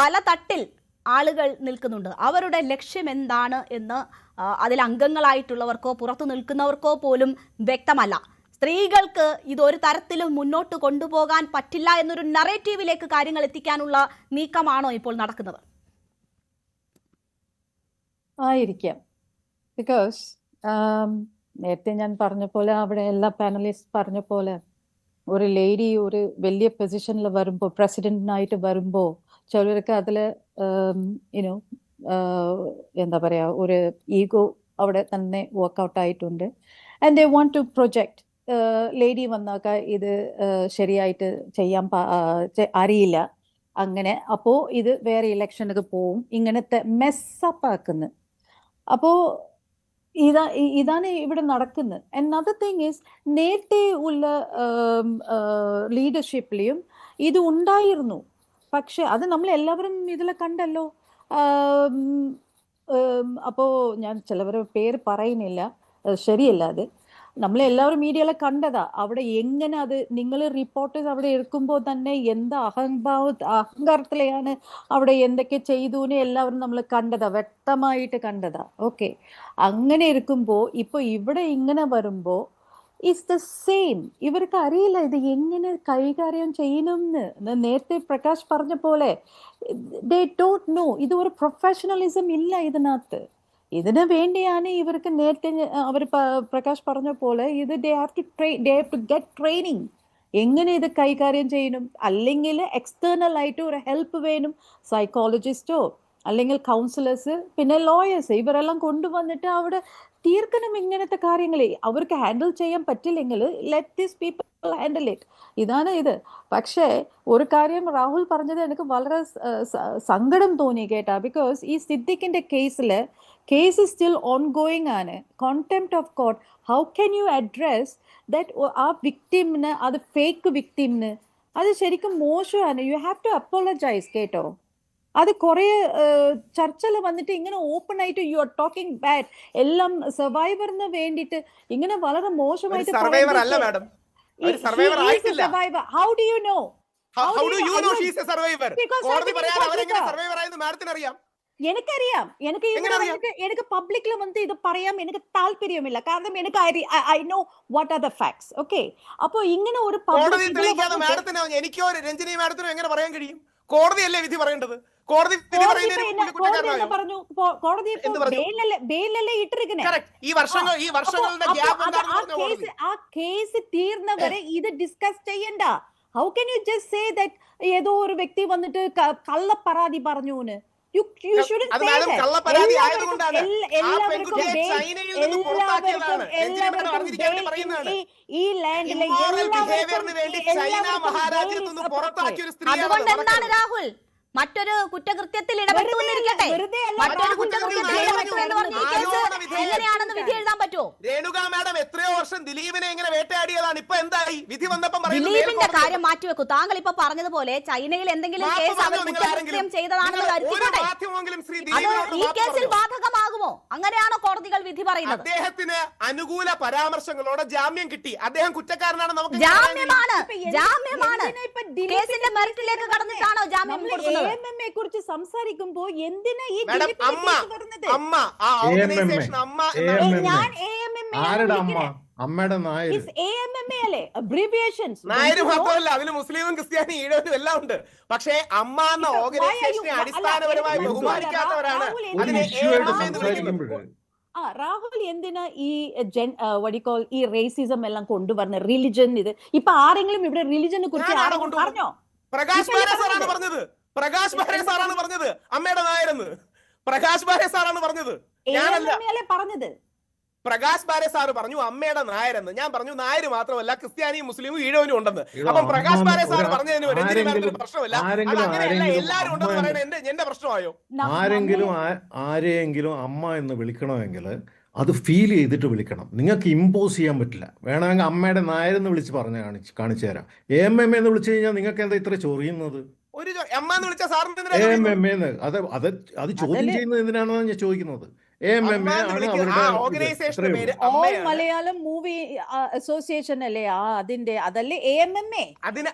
പല തട്ടിൽ ആളുകൾ നിൽക്കുന്നുണ്ട്. അവരുടെ ലക്ഷ്യം എന്താണ് എന്ന് അതിൽ അംഗങ്ങളായിട്ടുള്ളവർക്കോ പുറത്തു നിൽക്കുന്നവർക്കോ പോലും വ്യക്തമല്ല. സ്ത്രീകൾക്ക് ഇതൊരു തരത്തിലും മുന്നോട്ട് കൊണ്ടുപോകാൻ പറ്റില്ല എന്നൊരു നറേറ്റീവിലേക്ക് കാര്യങ്ങൾ എത്തിക്കാനുള്ള നീക്കമാണോ ഇപ്പോൾ നടക്കുന്നത്? ആയിരിക്കാം. ബിക്കോസ് നേരത്തെ ഞാൻ പറഞ്ഞ പോലെ, അവിടെ എല്ലാ പാനലിസ്റ്റ് പറഞ്ഞ പോലെ, ഒരു ലേഡി ഒരു വലിയ പൊസിഷനിൽ വരുമ്പോൾ, പ്രസിഡന്റിനായിട്ട് വരുമ്പോൾ ചിലർക്ക് അതിൽ യുനോ എന്താ പറയുക, ഒരു ഈഗോ അവിടെ തന്നെ വർക്ക്ഔട്ട് ആയിട്ടുണ്ട്. And they want to project, lady വന്നാക്ക ഇത് ശരിയായിട്ട് ചെയ്യാൻ അറിയില്ല, അങ്ങനെ അപ്പോൾ ഇത് വേറെ ഇലക്ഷനൊക്കെ പോവും, ഇങ്ങനത്തെ മെസ്സപ്പ് ആക്കുന്നു. അപ്പോൾ ഇതാണ് ഇവിടെ നടക്കുന്നത്. അനദർ തിങ് ഈസ്, നേരത്തെ ഉള്ള ലീഡർഷിപ്പിലെയും ഇത് ഉണ്ടായിരുന്നു, പക്ഷെ അത് നമ്മൾ എല്ലാവരും ഇതിൽ കണ്ടല്ലോ. അപ്പോൾ ഞാൻ ചിലവരുടെ പേര് പറയുന്നില്ല, ശരിയല്ല. അത് നമ്മളെല്ലാവരും മീഡിയയിലെ കണ്ടതാ. അവിടെ എങ്ങനെ അത് നിങ്ങൾ റിപ്പോർട്ടേഴ്സ് അവിടെ എടുക്കുമ്പോൾ തന്നെ എന്താ അഹങ്കാരത്തിലെയാണ് അവിടെ എന്തൊക്കെ ചെയ്തു എന്ന് എല്ലാവരും നമ്മൾ കണ്ടതാ, വ്യക്തമായിട്ട് കണ്ടതാ. ഓക്കെ, അങ്ങനെ ഇരിക്കുമ്പോൾ ഇപ്പോൾ ഇവിടെ ഇങ്ങനെ വരുമ്പോൾ ഇറ്റ്സ് ദ സെയിം. ഇവർക്ക് അറിയില്ല ഇത് എങ്ങനെ കൈകാര്യം ചെയ്യണമെന്ന്. നേരത്തെ പ്രകാശ് പറഞ്ഞ പോലെ ദേ ഡോണ്ട് നോ. ഇത് ഒരു പ്രൊഫഷണലിസം ഇല്ല ഇതിനകത്ത്. ഇതിനു വേണ്ടിയാണ് ഇവർക്ക് നേരത്തെ അവർ പ്രകാശ് പറഞ്ഞ പോലെ ഇത് they have to get training, എങ്ങനെ ഇത് കൈകാര്യം ചെയ്യണം. അല്ലെങ്കിൽ എക്സ്റ്റേണൽ ആയിട്ട് ഒരു ഹെൽപ്പ് വേണം, സൈക്കോളജിസ്റ്റോ അല്ലെങ്കിൽ കൗൺസിലേഴ്സ്, പിന്നെ ലോയേഴ്സ്, ഇവരെല്ലാം കൊണ്ടുവന്നിട്ട് അവിടെ തീർക്കണം ഇങ്ങനത്തെ കാര്യങ്ങൾ. അവർക്ക് ഹാൻഡിൽ ചെയ്യാൻ പറ്റില്ലെങ്കിൽ let these people handle it. ഇതാണ് ഇത്. പക്ഷേ ഒരു കാര്യം രാഹുൽ പറഞ്ഞത് എനിക്ക് വളരെ സങ്കടം തോന്നി കേട്ടാ. ബിക്കോസ് ഈ സിദ്ദിഖിന്റെ കേസ് സ്റ്റിൽ ഓൺഗോയിങ് ആണ്, contempt of court. How can you address that ആ വിക്ടിമിന്, അത് ഫേക്ക് വിക്ടിമിന്, അത് ശരിക്കും മോശമാണ്. യു ഹാവ് ടു അപ്പോളജൈസ് കേട്ടോ. അത് കുറെ ചർച്ചയിൽ വന്നിട്ട് ഇങ്ങനെ ഓപ്പൺ ആയിട്ട് യു ആർ ടോക്കിംഗ് ബാഡ്, എല്ലാം സർവൈവറിന് വേണ്ടിയിട്ട് ഇങ്ങനെ വളരെ മോശമായിട്ട്. How do you know? എനിക്കറിയാം, എനിക്ക് പബ്ലിക്കിൽ വന്ന് ഇത് പറയാൻ എനിക്ക് താല്പര്യമില്ല, കാരണം എനിക്ക് I know what are the facts. Okay, അപ്പൊ ഇങ്ങനെ ഒരു എനിക്കോ രഞ്ജിനി മാഡത്തിനോ എങ്ങനെ പറയാൻ കഴിയും? കോടതിയല്ലേ വിധി പറയേണ്ടത്. കോടതി പറഞ്ഞു, കോടതി ബെയിലല്ലേ ഇട്ടിരിക്കുന്നത്. ആ കേസ് തീർന്നവരെ ഇത് ഡിസ്കസ് ചെയ്യണ്ട. How can you just say that ഏതോ ഒരു വ്യക്തി വന്നിട്ട് കള്ള പരാതി പറഞ്ഞൂന്ന്? ഈ ലാൻഡിലെ അതുകൊണ്ടെന്താണ് രാഹുൽ മറ്റൊരു കുറ്റകൃത്യത്തിൽ ഇടപെട്ടുകൊണ്ടിരിക്കട്ടെ? എങ്ങനെയാണെന്ന് വിധി എഴുതാൻ പറ്റുമോ? രേണുക മാഡം എത്രയോ വർഷം ദിലീപിനെ എങ്ങനെ വേട്ടയാടിയതാണ്. ഇപ്പൊ എന്തായി? വിധി വന്നപ്പം ദിലീപിന്റെ കാര്യം മാറ്റിവെക്കൂ. താങ്കൾ ഇപ്പൊ പറഞ്ഞതുപോലെ ചൈനയിൽ എന്തെങ്കിലും കേസ് അവർ കുറ്റകൃത്യം ചെയ്തതാണെന്ന് കരുതിക്കോട്ടെ, ഈ കേസിൽ ബാധകമാകുമോ? അങ്ങനെയാണോ കോടതികൾ വിധി പറയുന്നത്? അദ്ദേഹത്തിന് അനുകൂല പരാമർശങ്ങളോടെ ജാമ്യം കിട്ടി. അദ്ദേഹം കുറ്റക്കാരനാണ്. നമുക്ക് ജാമ്യമാണ് കേസിന്റെ മെറിറ്റിലേക്ക് കടന്നിട്ടാണോ ജാമ്യം കൊടുക്കുന്നത്? AMMയെ കുറിച്ച് സംസാരിക്കുമ്പോ എന്തിനാ ഈ അതിന് മുസ്ലിമും ക്രിസ്ത്യാനി ഈഴവനും എല്ലാം ഉണ്ട്. പക്ഷേ അമ്മ എന്ന ഓർഗനൈസേഷനെ അടിസ്ഥാനപരമായി ബഹുമാനിക്കാത്തവരാണ് അതിനെ രാഹുൽ എന്തിനാ ഈ ഈ റേസിസം എല്ലാം കൊണ്ടുവരുന്ന റിലിജൻ? ഇത് ഇപ്പൊ ആരെങ്കിലും ഇവിടെ റിലിജനെ കുറിച്ച് പറഞ്ഞോ? പ്രകാശ് ബാരെ സാറാണ് പറഞ്ഞത്. അമ്മയുടെ നായരെന്ന് പ്രകാശ് ബാരെ സാറാണ് പറഞ്ഞത്, ഞാനല്ല പറഞ്ഞത്. പ്രകാശ് ബാരെ സാറ് പറഞ്ഞു അമ്മയുടെ നായരെന്ന്. ഞാൻ പറഞ്ഞു നായര് മാത്രമല്ല ക്രിസ്ത്യാനിയും മുസ്ലിമും ഈഴവനും ഉണ്ടെന്ന്. അപ്പം പ്രകാശ് ബാരെ സാർ പറഞ്ഞതിന് പ്രശ്നമില്ല. അങ്ങനെയല്ല, എല്ലാരും ഉണ്ടെന്ന് പറയുന്നത് എന്റെ പ്രശ്നമായോ? ആരെങ്കിലും അമ്മ എന്ന് വിളിക്കണമെങ്കിൽ അത് ഫീൽ ചെയ്തിട്ട് വിളിക്കണം. നിങ്ങൾക്ക് ഇമ്പോസ് ചെയ്യാൻ പറ്റില്ല. വേണമെങ്കിൽ അമ്മയുടെ നായരെന്ന് വിളിച്ച് കാണിച്ചു തരാം. AMM എന്ന് വിളിച്ചു കഴിഞ്ഞാൽ നിങ്ങൾക്ക് എന്താ ഇത്ര ചൊറിയുന്നത്? അത് ചോദ്യം ചെയ്യുന്നത് എന്തിനാണെന്ന് ഞാൻ ചോദിക്കുന്നത്. മലയാളം മൂവി അസോസിയേഷൻ അല്ലേ അതിന്റെ, അതല്ലേ AMMA?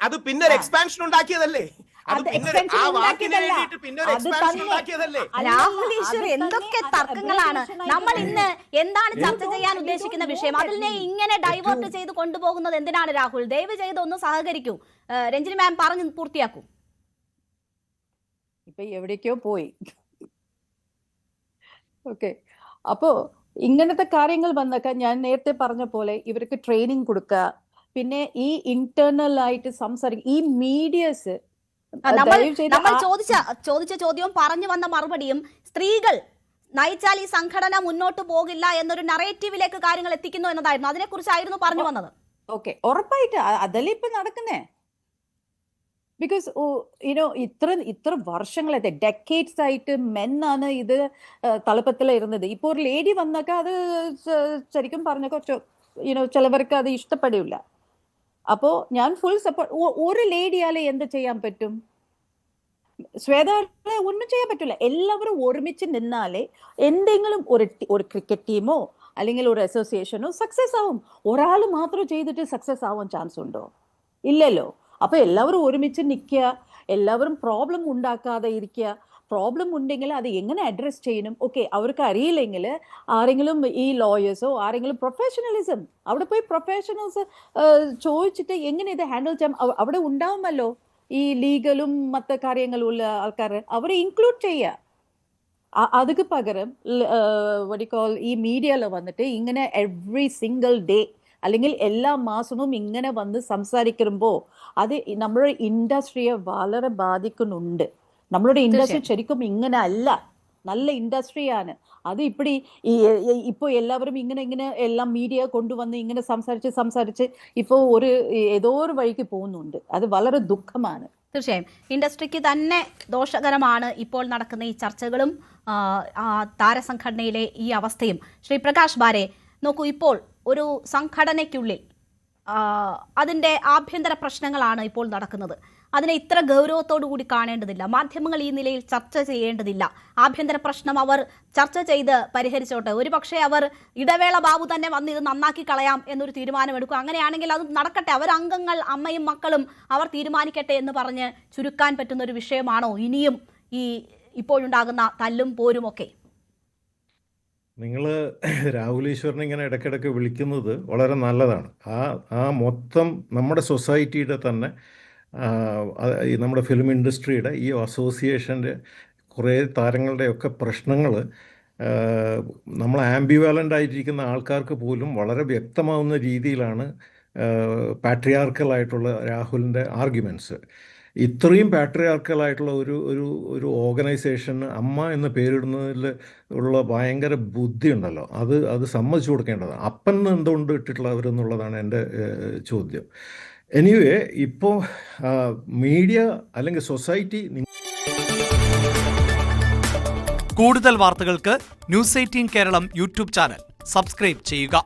അത് പിന്നെ ഒരു എക്സ്പാൻഷൻ ഉണ്ടാക്കിയതല്ലേ. അത് അത് പിന്നെ extension ആ വാക്കിന് ഉണ്ടാക്കിയതല്ല. വേണ്ടിയിട്ട് പിന്നെ ഒരു അത് എക്സ്പാൻഷൻ തന്നെ. ഉണ്ടാക്കിയതല്ലേ? രാഹുൽ ഈശ്വർ അത് എന്തൊക്കെ തന്നെ തർക്കങ്ങളാണ്. abbreviation നമ്മൾ ആയിട്ട് ഇന്ന് എന്താണ് ചർച്ച don't- ചെയ്യാൻ you ഉദ്ദേശിക്കുന്ന don't വിഷയം know അതിനെ that. ഇങ്ങനെ ഡൈവേർട്ട് ചെയ്ത് കൊണ്ടുപോകുന്നത് എന്തിനാണ് രാഹുൽ? ദയവ് ചെയ്ത് ഒന്ന് സഹകരിക്കൂ. രഞ്ജിനി മാം പറഞ്ഞു പൂർത്തിയാക്കൂ. ഇപ്പൊ എവിടേക്കോ പോയി. ഓക്കെ, അപ്പോ ഇങ്ങനത്തെ കാര്യങ്ങൾ വന്നൊക്കെ ഞാൻ നേരത്തെ പറഞ്ഞ പോലെ ഇവർക്ക് ട്രെയിനിങ് കൊടുക്കുക, പിന്നെ ഈ ഇന്റേണൽ ആയിട്ട് സംസാരിക്കുക. ഈ മീഡിയസ് നമ്മൾ ചോദിച്ച ചോദ്യവും പറഞ്ഞു വന്ന മറുപടിയും സ്ത്രീകൾ നയിച്ചാൽ ഈ സംഘടന മുന്നോട്ട് പോകില്ല എന്നൊരു നറേറ്റീവിലേക്ക് കാര്യങ്ങൾ എത്തിക്കുന്നു എന്നതായിരുന്നു. അതിനെക്കുറിച്ചായിരുന്നു പറഞ്ഞു വന്നത്. ഓക്കെ, ഉറപ്പായിട്ട് അതല്ലേ ഇപ്പൊ നടക്കുന്നേ. ബിക്കോസ് ഇത്ര വർഷങ്ങളായിട്ട് ഡെക്കേഡ്സ് ആയിട്ട് മെന്നാണ് ഇത് തലപ്പത്തിലിരുന്നത്. ഇപ്പൊ ഒരു ലേഡി വന്നൊക്കെ അത് ശരിക്കും പറഞ്ഞൊക്കെ ചിലവർക്ക് അത് ഇഷ്ടപ്പെടില്ല. അപ്പോ ഞാൻ ഫുൾ സപ്പോർട്ട്. ഒരു ലേഡിയാലെ എന്ത് ചെയ്യാൻ പറ്റും? ശ്വേതയെ ഒന്നും ചെയ്യാൻ പറ്റില്ല. എല്ലാവരും ഒരുമിച്ച് നിന്നാലേ എന്തെങ്കിലും ഒരു ക്രിക്കറ്റ് ടീമോ അല്ലെങ്കിൽ ഒരു അസോസിയേഷനോ സക്സസ് ആവും. ഒരാൾ മാത്രം ചെയ്തിട്ട് സക്സസ് ആവാൻ ചാൻസ് ഉണ്ടോ? ഇല്ലല്ലോ. അപ്പൊ എല്ലാവരും ഒരുമിച്ച് നിൽക്കുക, എല്ലാവരും പ്രോബ്ലം ഉണ്ടാക്കാതെ ഇരിക്കുക. പ്രോബ്ലം ഉണ്ടെങ്കിൽ അത് എങ്ങനെ അഡ്രസ് ചെയ്യണം, ഓക്കെ, അവർക്ക് അറിയില്ലെങ്കിൽ ആരെങ്കിലും ഈ ലോയേഴ്സോ ആരെങ്കിലും പ്രൊഫഷണലിസം അവിടെ പോയി പ്രൊഫഷണൽസ് ചോദിച്ചിട്ട് എങ്ങനെ ഇത് ഹാൻഡിൽ ചെയ്യാം അവിടെ ഉണ്ടാവുമല്ലോ. ഈ ലീഗലും മറ്റു കാര്യങ്ങളും ഉള്ള ആൾക്കാർ അവരെ ഇൻക്ലൂഡ് ചെയ്യുക. അതിന് പകരം ഈ മീഡിയയിൽ വന്നിട്ട് ഇങ്ങനെ എവറി സിംഗിൾ ഡേ അല്ലെങ്കിൽ എല്ലാ മാസവും ഇങ്ങനെ വന്ന് സംസാരിക്കുമ്പോൾ അത് നമ്മുടെ ഇൻഡസ്ട്രിയെ വളരെ ബാധിക്കുന്നുണ്ട്. നമ്മളുടെ ഇൻഡസ്ട്രി ശരിക്കും ഇങ്ങനെ അല്ല, നല്ല ഇൻഡസ്ട്രിയാണ്. അത് ഇപ്പോൾ എല്ലാവരും ഇങ്ങനെ എല്ലാം മീഡിയ കൊണ്ടുവന്ന് ഇങ്ങനെ സംസാരിച്ച് ഇപ്പോൾ ഏതോ ഒരു വഴിക്ക് പോകുന്നുണ്ട്. അത് വളരെ ദുഃഖമാണ്. തീർച്ചയായും ഇൻഡസ്ട്രിക്ക് തന്നെ ദോഷകരമാണ് ഇപ്പോൾ നടക്കുന്ന ഈ ചർച്ചകളും താരസംഘടനയിലെ ഈ അവസ്ഥയും. ശ്രീ പ്രകാശ് ബാരെ, നോക്കൂ, ഇപ്പോൾ ഒരു സംഘടനയ്ക്കുള്ളിൽ അതിൻ്റെ ആഭ്യന്തര പ്രശ്നങ്ങളാണ് ഇപ്പോൾ നടക്കുന്നത്. അതിനെ ഇത്ര ഗൗരവത്തോടു കൂടി കാണേണ്ടതില്ല. മാധ്യമങ്ങൾ ഈ നിലയിൽ ചർച്ച ചെയ്യേണ്ടതില്ല. ആഭ്യന്തര പ്രശ്നം അവർ ചർച്ച ചെയ്ത് പരിഹരിച്ചോട്ടെ. ഒരുപക്ഷെ അവർ ഇടവേള ബാബു തന്നെ വന്ന് ഇത് നന്നാക്കി കളയാം എന്നൊരു തീരുമാനമെടുക്കും. അങ്ങനെയാണെങ്കിൽ അത് നടക്കട്ടെ. അവർ അംഗങ്ങൾ, അമ്മയും മക്കളും അവർ തീരുമാനിക്കട്ടെ എന്ന് പറഞ്ഞ് ചുരുക്കാൻ പറ്റുന്ന ഒരു വിഷയമാണോ ഇനിയും ഈ ഇപ്പോഴുണ്ടാകുന്ന തല്ലും പോരും ഒക്കെ? നിങ്ങൾ രാഹുൽ ഈശ്വറിനെ ഇങ്ങനെ ഇടയ്ക്കിടയ്ക്ക് വിളിക്കുന്നത് വളരെ നല്ലതാണ്. ആ മൊത്തം നമ്മുടെ സൊസൈറ്റിയുടെ തന്നെ ഈ നമ്മുടെ ഫിലിം ഇൻഡസ്ട്രിയുടെ ഈ അസോസിയേഷൻ്റെ കുറേ താരങ്ങളുടെയൊക്കെ പ്രശ്നങ്ങൾ നമ്മൾ ആംബിവാലൻ്റ് ആയിരിക്കുന്ന ആൾക്കാർക്ക് പോലും വളരെ വ്യക്തമാവുന്ന രീതിയിലാണ് പാട്രിയാർക്കലായിട്ടുള്ള രാഹുലിൻ്റെ ആർഗ്യുമെൻറ്റ്സ്. ഇത്രയും പാട്രിയാർക്കലായിട്ടുള്ള ഒരു ഓർഗനൈസേഷന് അമ്മ എന്ന് പേരിടുന്നതിൽ ഉള്ള ഭയങ്കര ബുദ്ധി ഉണ്ടല്ലോ, അത് സമ്മതിച്ചു കൊടുക്കേണ്ടതാണ്. അപ്പൻ എന്തുകൊണ്ട് ഇട്ടിട്ടുള്ളവരെന്നുള്ളതാണ് എൻ്റെ ചോദ്യം. എനിവേ, ഇപ്പോൾ മീഡിയ അല്ലെങ്കിൽ സൊസൈറ്റി കൂടുതൽ വാർത്തകൾക്ക് News 18 Keralam YouTube channel subscribe ചെയ്യുക.